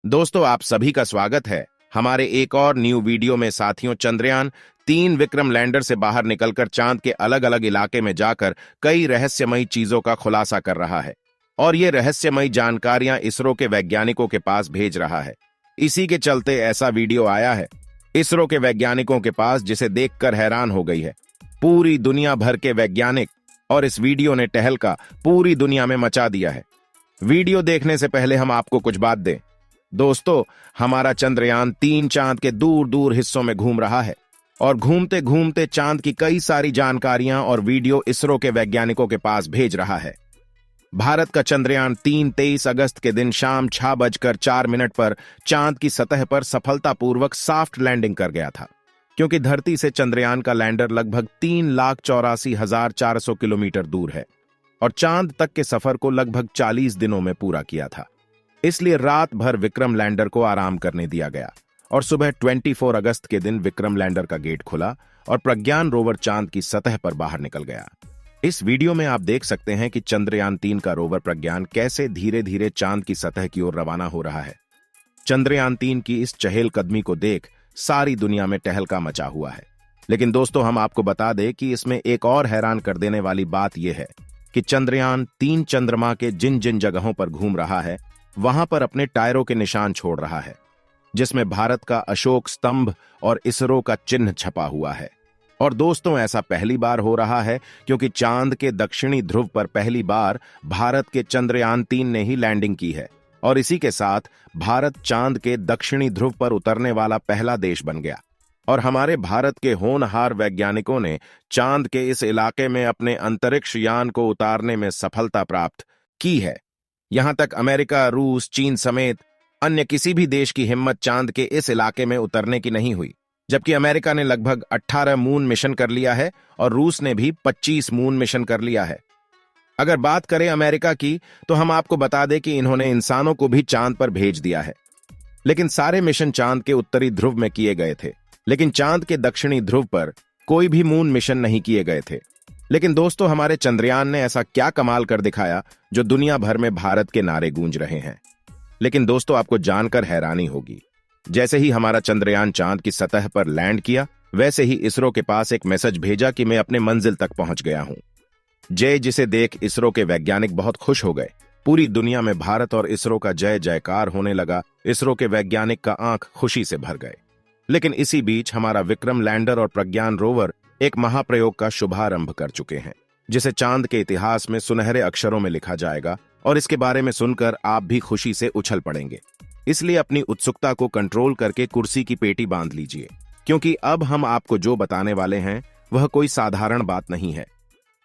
दोस्तों, आप सभी का स्वागत है हमारे एक और न्यू वीडियो में। साथियों, चंद्रयान 3 विक्रम लैंडर से बाहर निकलकर चांद के अलग अलग इलाके में जाकर कई रहस्यमयी चीजों का खुलासा कर रहा है और ये रहस्यमयी जानकारियां इसरो के वैज्ञानिकों के पास भेज रहा है। इसी के चलते ऐसा वीडियो आया है इसरो के वैज्ञानिकों के पास, जिसे देखकर हैरान हो गई है पूरी दुनिया भर के वैज्ञानिक। और इस वीडियो ने टहलका पूरी दुनिया में मचा दिया है। वीडियो देखने से पहले हम आपको कुछ बात दें। दोस्तों, हमारा चंद्रयान 3 चांद के दूर दूर हिस्सों में घूम रहा है और घूमते घूमते चांद की कई सारी जानकारियां और वीडियो इसरो के वैज्ञानिकों के पास भेज रहा है। भारत का चंद्रयान 3 23 अगस्त के दिन शाम 6:04 पर चांद की सतह पर सफलतापूर्वक सॉफ्ट लैंडिंग कर गया था, क्योंकि धरती से चंद्रयान का लैंडर लगभग 3,84,400 किलोमीटर दूर है और चांद तक के सफर को लगभग 40 दिनों में पूरा किया था। इसलिए रात भर विक्रम लैंडर को आराम करने दिया गया और सुबह 24 अगस्त के दिन विक्रम लैंडर का गेट खुला और प्रज्ञान रोवर चांद की सतह पर बाहर निकल गया। इस वीडियो में आप देख सकते हैं कि चंद्रयान 3 का रोवर प्रज्ञान कैसे धीरे धीरे चांद की सतह की ओर रवाना हो रहा है। चंद्रयान 3 की इस चहलकदमी को देख सारी दुनिया में टहलका मचा हुआ है। लेकिन दोस्तों, हम आपको बता दें कि इसमें एक और हैरान कर देने वाली बात यह है कि चंद्रयान 3 चंद्रमा के जिन जिन जगहों पर घूम रहा है वहां पर अपने टायरों के निशान छोड़ रहा है, जिसमें भारत का अशोक स्तंभ और इसरो का चिन्ह छपा हुआ है। और दोस्तों, ऐसा पहली बार हो रहा है क्योंकि चांद के दक्षिणी ध्रुव पर पहली बार भारत के चंद्रयान 3 ने ही लैंडिंग की है और इसी के साथ भारत चांद के दक्षिणी ध्रुव पर उतरने वाला पहला देश बन गया। और हमारे भारत के होनहार वैज्ञानिकों ने चांद के इस इलाके में अपने अंतरिक्ष यान को उतारने में सफलता प्राप्त की है। यहां तक अमेरिका, रूस, चीन समेत अन्य किसी भी देश की हिम्मत चांद के इस इलाके में उतरने की नहीं हुई, जबकि अमेरिका ने लगभग 18 मून मिशन कर लिया है और रूस ने भी 25 मून मिशन कर लिया है। अगर बात करें अमेरिका की, तो हम आपको बता दें कि इन्होंने इंसानों को भी चांद पर भेज दिया है, लेकिन सारे मिशन चांद के उत्तरी ध्रुव में किए गए थे, लेकिन चांद के दक्षिणी ध्रुव पर कोई भी मून मिशन नहीं किए गए थे। लेकिन दोस्तों, हमारे चंद्रयान ने ऐसा क्या कमाल कर दिखाया जो दुनिया भर में भारत के नारे गूंज रहे हैं। लेकिन दोस्तों, आपको जानकर हैरानी होगी, जैसे ही हमारा चंद्रयान चांद की सतह पर लैंड किया, वैसे ही इसरो के पास एक मैसेज भेजा कि मैं अपने मंजिल तक पहुंच गया हूं। जय, जिसे देख इसरो के वैज्ञानिक बहुत खुश हो गए। पूरी दुनिया में भारत और इसरो का जय जयकार होने लगा। इसरो के वैज्ञानिक का आंख खुशी से भर गए। लेकिन इसी बीच हमारा विक्रम लैंडर और प्रज्ञान रोवर एक महाप्रयोग का शुभारंभ कर चुके हैं, जिसे चांद के इतिहास में सुनहरे अक्षरों में लिखा जाएगा और इसके बारे में सुनकर आप भी खुशी से उछल पड़ेंगे। इसलिए अपनी उत्सुकता को कंट्रोल करके कुर्सी की पेटी बांध लीजिए, क्योंकि अब हम आपको जो बताने वाले हैं वह कोई साधारण बात नहीं है।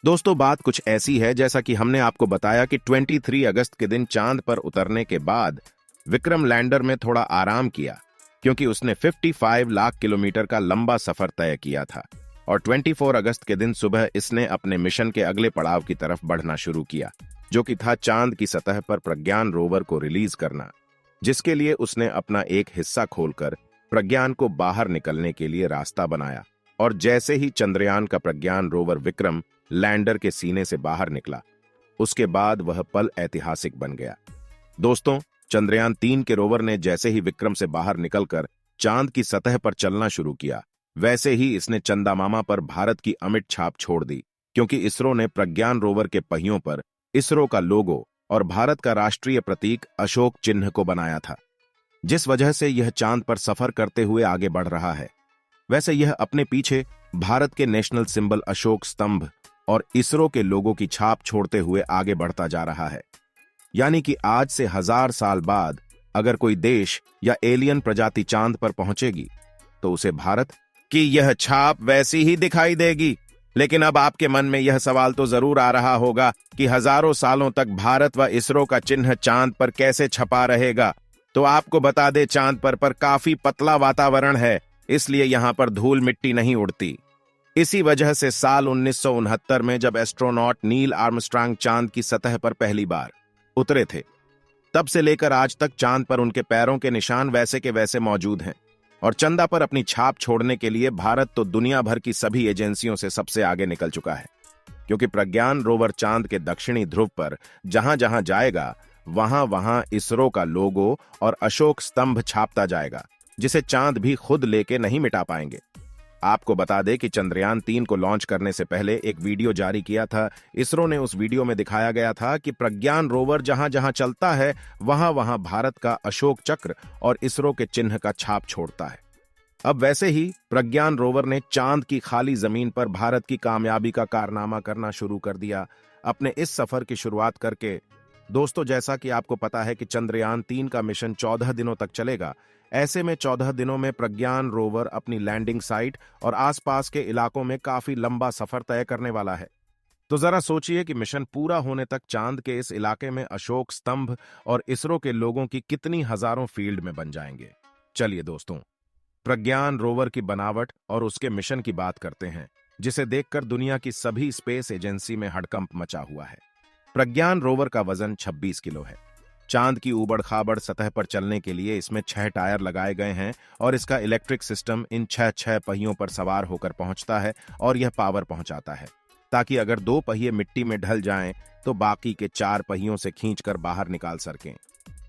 दोस्तों, बात कुछ ऐसी है जैसा कि हमने आपको बताया कि 23 अगस्त के दिन चांद पर उतरने के बाद विक्रम लैंडर में थोड़ा आराम किया, क्योंकि उसने 55 लाख किलोमीटर का लंबा सफर तय किया था और 24 अगस्त के दिन सुबह इसने अपने मिशन के अगले पड़ाव की तरफ बढ़ना शुरू किया, जो कि था चांद की सतह पर प्रज्ञान रोवर को रिलीज करना, जिसके लिए उसने अपना एक हिस्सा खोलकर प्रज्ञान को बाहर निकलने के लिए रास्ता बनाया। और जैसे ही चंद्रयान का प्रज्ञान रोवर विक्रम लैंडर के सीने से बाहर निकला, उसके बाद वह पल ऐतिहासिक बन गया। दोस्तों, चंद्रयान 3 के रोवर ने जैसे ही विक्रम से बाहर निकलकर चांद की सतह पर चलना शुरू किया, वैसे ही इसने चंदा मामा पर भारत की अमिट छाप छोड़ दी, क्योंकि इसरो ने प्रज्ञान रोवर के पहियों पर इसरो का लोगो और भारत का राष्ट्रीय प्रतीक अशोक चिन्ह को बनाया था, जिस वजह से यह चांद पर सफर करते हुए आगे बढ़ रहा है। वैसे यह अपने पीछे भारत के नेशनल सिंबल अशोक स्तंभ और इसरो के लोगो की छाप छोड़ते हुए आगे बढ़ता जा रहा है। यानी कि आज से 1000 साल बाद अगर कोई देश या एलियन प्रजाति चांद पर पहुंचेगी, तो उसे भारत कि यह छाप वैसी ही दिखाई देगी। लेकिन अब आपके मन में यह सवाल तो जरूर आ रहा होगा कि हजारों सालों तक भारत व इसरो का चिन्ह चांद पर कैसे छपा रहेगा। तो आपको बता दे, चांद पर काफी पतला वातावरण है, इसलिए यहां पर धूल मिट्टी नहीं उड़ती। इसी वजह से साल 1969 में जब एस्ट्रोनॉट नील आर्मस्ट्रांग चांद की सतह पर पहली बार उतरे थे, तब से लेकर आज तक चांद पर उनके पैरों के निशान वैसे के वैसे मौजूद हैं। और चंदा पर अपनी छाप छोड़ने के लिए भारत तो दुनिया भर की सभी एजेंसियों से सबसे आगे निकल चुका है, क्योंकि प्रज्ञान रोवर चांद के दक्षिणी ध्रुव पर जहां जहां जाएगा वहां वहां इसरो का लोगो और अशोक स्तंभ छापता जाएगा, जिसे चांद भी खुद लेके नहीं मिटा पाएंगे। आपको बता दें कि चंद्रयान 3 को लॉन्च करने से पहले एक वीडियो जारी किया था। इसरो ने उस वीडियो में दिखाया गया था कि प्रज्ञान रोवर जहां जहां चलता है वहां वहां भारत का अशोक चक्र और इसरो के चिन्ह का छाप छोड़ता है। अब वैसे ही प्रज्ञान रोवर ने चांद की खाली जमीन पर भारत की कामयाबी का कारनामा करना शुरू कर दिया। अपने इस सफर की शुरुआत करके दोस्तों, जैसा कि आपको पता है कि चंद्रयान 3 का मिशन 14 दिनों तक चलेगा। ऐसे में 14 दिनों में प्रज्ञान रोवर अपनी लैंडिंग साइट और आसपास के इलाकों में काफी लंबा सफर तय करने वाला है। तो जरा सोचिए कि मिशन पूरा होने तक चांद के इस इलाके में अशोक स्तंभ और इसरो के लोगों की कितनी हजारों फील्ड में बन जाएंगे। चलिए दोस्तों, प्रज्ञान रोवर की बनावट और उसके मिशन की बात करते हैं, जिसे देखकर दुनिया की सभी स्पेस एजेंसी में हड़कंप मचा हुआ है। प्रज्ञान रोवर का वजन 26 किलो है। चांद की ऊबड़ खाबड़ सतह पर चलने के लिए इसमें 6 टायर लगाए गए हैं और इसका इलेक्ट्रिक सिस्टम इन 6 पहियों पर सवार होकर पहुंचता है और यह पावर पहुंचाता है, ताकि अगर 2 पहिए मिट्टी में ढल जाएं तो बाकी के 4 पहियों से खींचकर बाहर निकाल सकें।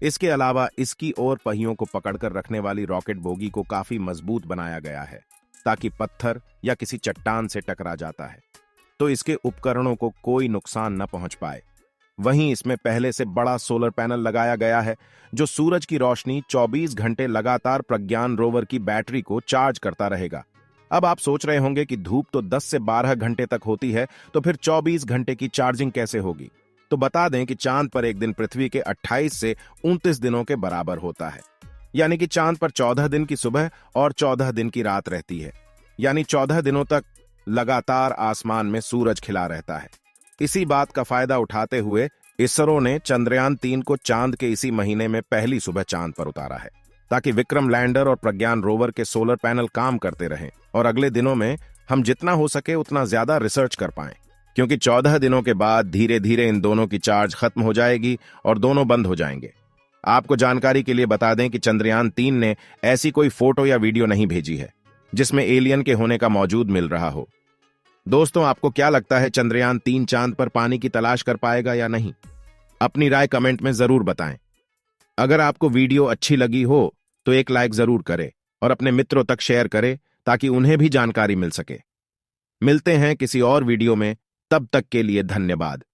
इसके अलावा इसकी और पहियों को पकड़कर रखने वाली रॉकेट बोगी को काफी मजबूत बनाया गया है, ताकि पत्थर या किसी चट्टान से टकरा जाता है तो इसके उपकरणों को कोई नुकसान न पहुंच पाए। वहीं इसमें पहले से बड़ा सोलर पैनल लगाया गया है, जो सूरज की रोशनी 24 घंटे लगातार प्रज्ञान रोवर की बैटरी को चार्ज करता रहेगा। अब आप सोच रहे होंगे कि धूप तो 10 से 12 घंटे तक होती है, तो फिर 24 घंटे की चार्जिंग कैसे होगी? तो बता दें कि चांद पर एक दिन पृथ्वी के 28 से 29 दिनों के बराबर होता है। यानी कि चांद पर 14 दिन की सुबह और 14 दिन की रात रहती है। यानी 14 दिनों तक लगातार आसमान में सूरज खिला रहता है। इसी बात का फायदा उठाते हुए इसरो ने चंद्रयान 3 को चांद के इसी महीने में पहली सुबह चांद पर उतारा है, ताकि विक्रम लैंडर और प्रज्ञान रोवर के सोलर पैनल काम करते रहें और अगले दिनों में हम जितना हो सके उतना ज्यादा रिसर्च कर पाएं, क्योंकि 14 दिनों के बाद धीरे धीरे इन दोनों की चार्ज खत्म हो जाएगी और दोनों बंद हो जाएंगे। आपको जानकारी के लिए बता दें कि चंद्रयान 3 ने ऐसी कोई फोटो या वीडियो नहीं भेजी है जिसमें एलियन के होने का मौजूद मिल रहा हो। दोस्तों, आपको क्या लगता है चंद्रयान 3 चांद पर पानी की तलाश कर पाएगा या नहीं? अपनी राय कमेंट में जरूर बताएं। अगर आपको वीडियो अच्छी लगी हो तो एक लाइक जरूर करें और अपने मित्रों तक शेयर करें, ताकि उन्हें भी जानकारी मिल सके। मिलते हैं किसी और वीडियो में, तब तक के लिए धन्यवाद।